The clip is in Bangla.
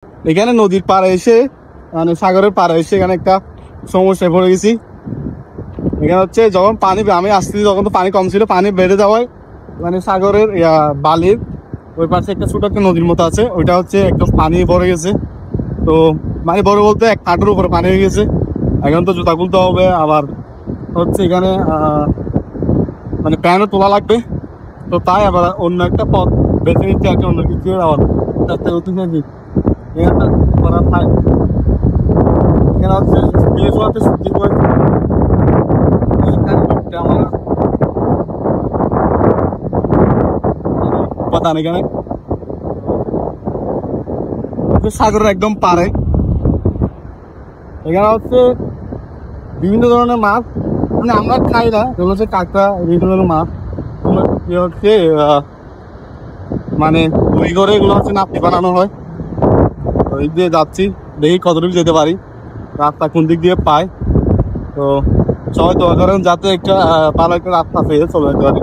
এখানে নদীর পাড়ে এসে মানে সাগরের পাড়ে এসে এখানে একটা সমস্যায় পড়ে গেছি। এখানে হচ্ছে যখন পানি আমি আসতেছি তখন তো পানি কম ছিল, পানি বেড়ে যাওয়ায় মানে সাগরের বালির ওই পাশে একটা ছোট একটা নদীর মতো আছে, ওইটা হচ্ছে একদম পানি ভরে গেছে। তো মানে বড় বলতে এক হাঁটুর উপরে পানি হয়ে গেছে। এখন তো জুতা খুলতে হবে, আবার হচ্ছে এখানে মানে প্যান্টও তোলা লাগবে। তো তাই আবার অন্য একটা পথ বেছে নিচ্ছে আর কি, অন্য কিছু আবার চেষ্টা করতেছি আর কি। এখানটা করার নাই, এখানে হচ্ছে আমার কথা নেই এখানে সাগরের একদম পারে। এখানে হচ্ছে বিভিন্ন ধরনের মাছ, মানে আমরা খাই না, এগুলো হচ্ছে কাঁকড়া, বিভিন্ন ধরনের মাছ হচ্ছে মানে ওই করে এগুলো হচ্ছে নাপি বানানো হয়। ওই দিয়ে যাচ্ছি, দেখি কতটুকু যেতে পারি, রাস্তা কোন দিক দিয়ে পাই। তো সবাই দোয়া করেন যাতে একটা ভালো একটা রাস্তা পেয়ে চলে যেতে পারি।